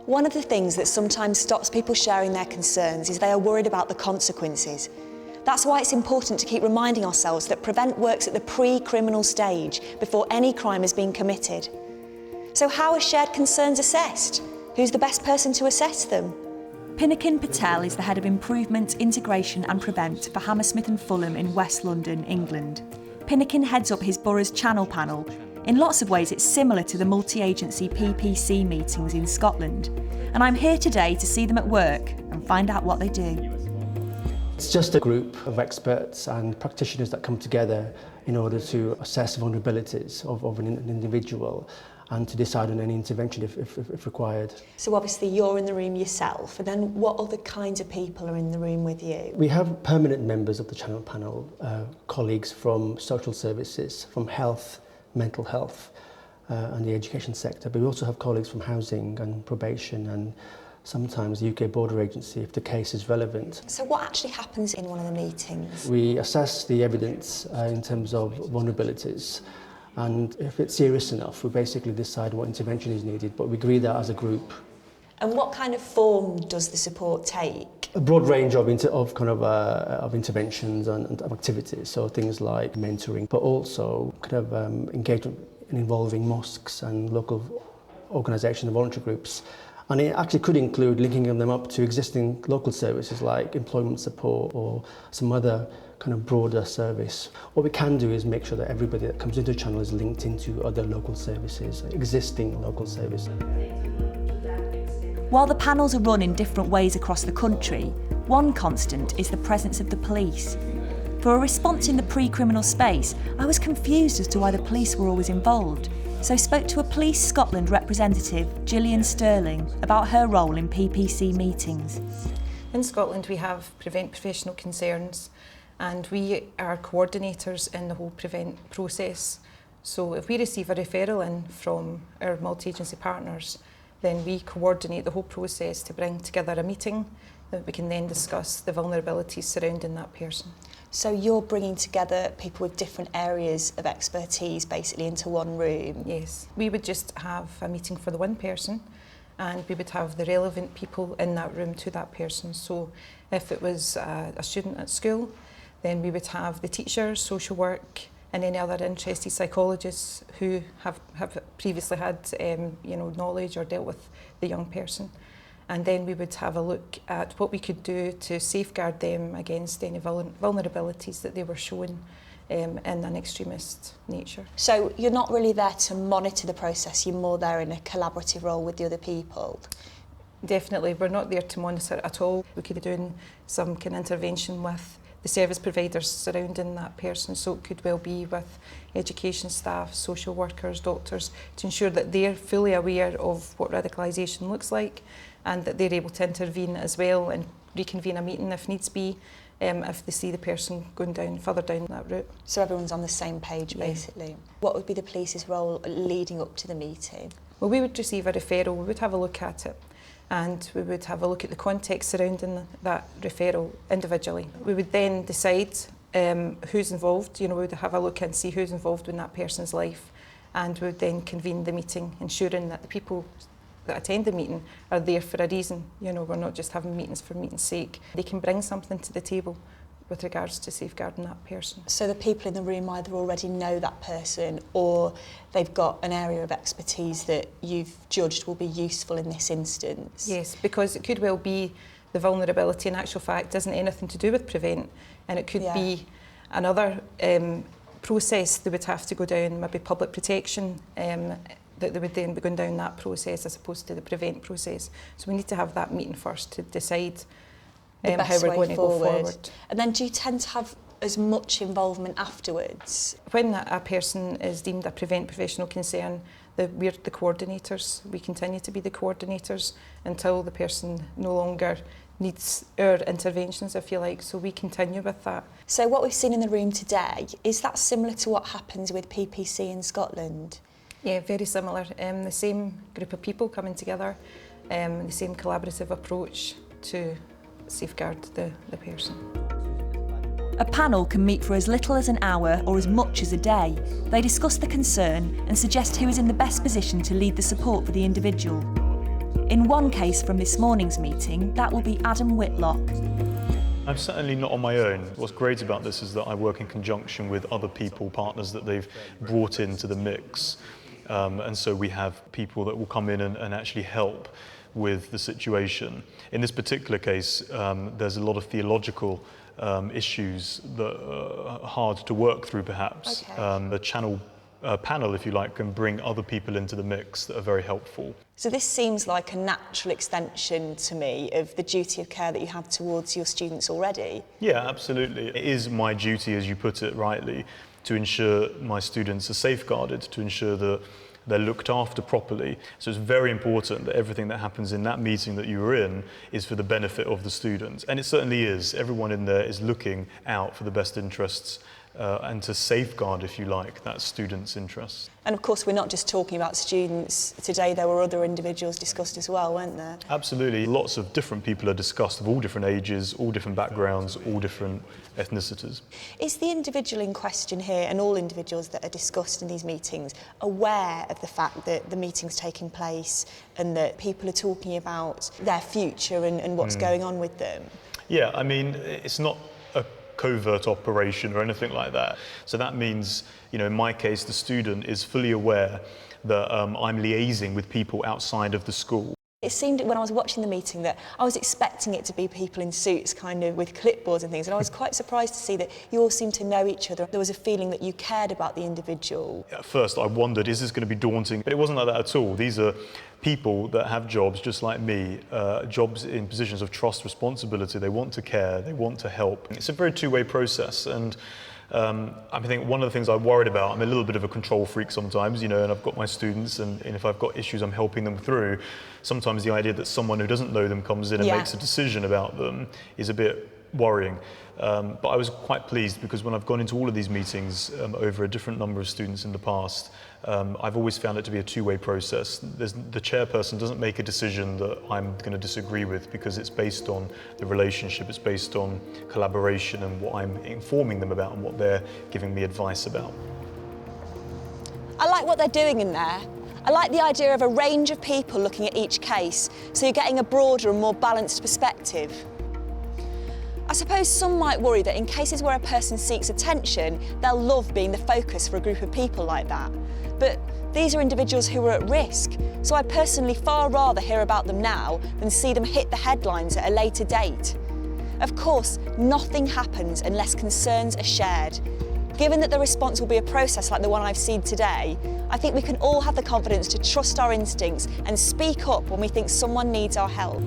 One of the things that sometimes stops people sharing their concerns is they are worried about the consequences. That's why it's important to keep reminding ourselves that Prevent works at the pre-criminal stage before any crime has been committed. So how are shared concerns assessed? Who's the best person to assess them? Pinakin Patel is the Head of Improvement, Integration and Prevent for Hammersmith and Fulham in West London, England. Pinakin heads up his borough's channel panel. In lots of ways it's similar to the multi-agency PPC meetings in Scotland. And I'm here today to see them at work and find out what they do. It's just a group of experts and practitioners that come together in order to assess vulnerabilities of an individual and to decide on any intervention if required. So obviously you're in the room yourself, and then what other kinds of people are in the room with you? We have permanent members of the channel panel, colleagues from social services, from health, mental health and the education sector, but we also have colleagues from housing and probation and sometimes the UK Border Agency if the case is relevant. So what actually happens in one of the meetings? We assess the evidence in terms of vulnerabilities, and if it's serious enough we basically decide what intervention is needed, but we agree that as a group. And what kind of form does the support take? A broad range of interventions and activities, so things like mentoring, but also engagement involving mosques and local organisations and voluntary groups. And it actually could include linking them up to existing local services like employment support or some other kind of broader service. What we can do is make sure that everybody that comes into the channel is linked into other local services, existing local services. While the panels are run in different ways across the country, one constant is the presence of the police. For a response in the pre-criminal space, I was confused as to why the police were always involved, so I spoke to a Police Scotland representative, Gillian Sterling, about her role in PPC meetings. In Scotland we have Prevent Professional Concerns, and we are coordinators in the whole Prevent process. So if we receive a referral in from our multi-agency partners, then we coordinate the whole process to bring together a meeting that we can then discuss the vulnerabilities surrounding that person. So you're bringing together people with different areas of expertise basically into one room? Yes, we would just have a meeting for the one person, and we would have the relevant people in that room to that person. So if it was a student at school, then we would have the teachers, social work, and any other interested psychologists who have previously had knowledge or dealt with the young person. And then we would have a look at what we could do to safeguard them against any vulnerabilities that they were showing in an extremist nature. So you're not really there to monitor the process, you're more there in a collaborative role with the other people? Definitely, we're not there to monitor it at all. We could be doing some kind of intervention with the service providers surrounding that person, so it could well be with education staff, social workers, doctors, to ensure that they're fully aware of what radicalisation looks like and that they're able to intervene as well and reconvene a meeting if needs be, if they see the person going further down that route. So everyone's on the same page, basically. What would be the police's role leading up to the meeting? Well, we would receive a referral, we would have a look at it, and we would have a look at the context surrounding that referral individually. We would then decide who's involved. We would have a look and see who's involved in that person's life, and we would then convene the meeting, ensuring that the people that attend the meeting are there for a reason. We're not just having meetings for meeting's sake. They can bring something to the table with regards to safeguarding that person. So the people in the room either already know that person or they've got an area of expertise that you've judged will be useful in this instance? Yes, because it could well be the vulnerability in actual fact isn't anything to do with Prevent, and it could be another process they would have to go down, maybe public protection, that they would then be going down that process as opposed to the Prevent process. So we need to have that meeting first to decide how we're going to go forward. And then do you tend to have as much involvement afterwards? When a person is deemed a Prevent professional concern, we're the coordinators. We continue to be the coordinators until the person no longer needs our interventions, if you like, so we continue with that. So what we've seen in the room today, is that similar to what happens with PPC in Scotland? Yeah, very similar. The same group of people coming together, the same collaborative approach to safeguard the person. A panel can meet for as little as an hour or as much as a day. They discuss the concern and suggest who is in the best position to lead the support for the individual. In one case from this morning's meeting, that will be Adam Whitlock. I'm certainly not on my own. What's great about this is that I work in conjunction with other people, partners that they've brought into the mix. And so we have people that will come in and actually help with the situation. In this particular case, there's a lot of theological issues that are hard to work through, perhaps. Okay. The panel, if you like, can bring other people into the mix that are very helpful. So this seems like a natural extension to me of the duty of care that you have towards your students already. Yeah, absolutely. It is my duty, as you put it rightly, to ensure my students are safeguarded, to ensure that they're looked after properly. So it's very important that everything that happens in that meeting that you were in is for the benefit of the students. And it certainly is. Everyone in there is looking out for the best interests and to safeguard, if you like, that student's interests. And of course, we're not just talking about students. Today there were other individuals discussed as well, weren't there? Absolutely. Lots of different people are discussed of all different ages, all different backgrounds, all different ethnicities. Is the individual in question here, and all individuals that are discussed in these meetings, aware of the fact that the meeting's taking place and that people are talking about their future and what's going on with them? Yeah, I mean, it's not a covert operation or anything like that. So that means, in my case, the student is fully aware that I'm liaising with people outside of the school. It seemed when I was watching the meeting that I was expecting it to be people in suits kind of with clipboards and things, and I was quite surprised to see that you all seemed to know each other. There was a feeling that you cared about the individual. At first I wondered, is this going to be daunting? But it wasn't like that at all. These are people that have jobs just like me, jobs in positions of trust, responsibility. They want to care, they want to help. It's a very two-way process, and I think one of the things I worried about, I'm a little bit of a control freak sometimes, and I've got my students, and if I've got issues I'm helping them through, sometimes the idea that someone who doesn't know them comes in and makes a decision about them is a bit worrying. But I was quite pleased because when I've gone into all of these meetings over a different number of students in the past, I've always found it to be a two-way process. The chairperson doesn't make a decision that I'm going to disagree with because it's based on the relationship, it's based on collaboration and what I'm informing them about and what they're giving me advice about. I like what they're doing in there. I like the idea of a range of people looking at each case, so you're getting a broader and more balanced perspective. I suppose some might worry that in cases where a person seeks attention, they'll love being the focus for a group of people like that. But these are individuals who are at risk, so I'd personally far rather hear about them now than see them hit the headlines at a later date. Of course, nothing happens unless concerns are shared. Given that the response will be a process like the one I've seen today, I think we can all have the confidence to trust our instincts and speak up when we think someone needs our help.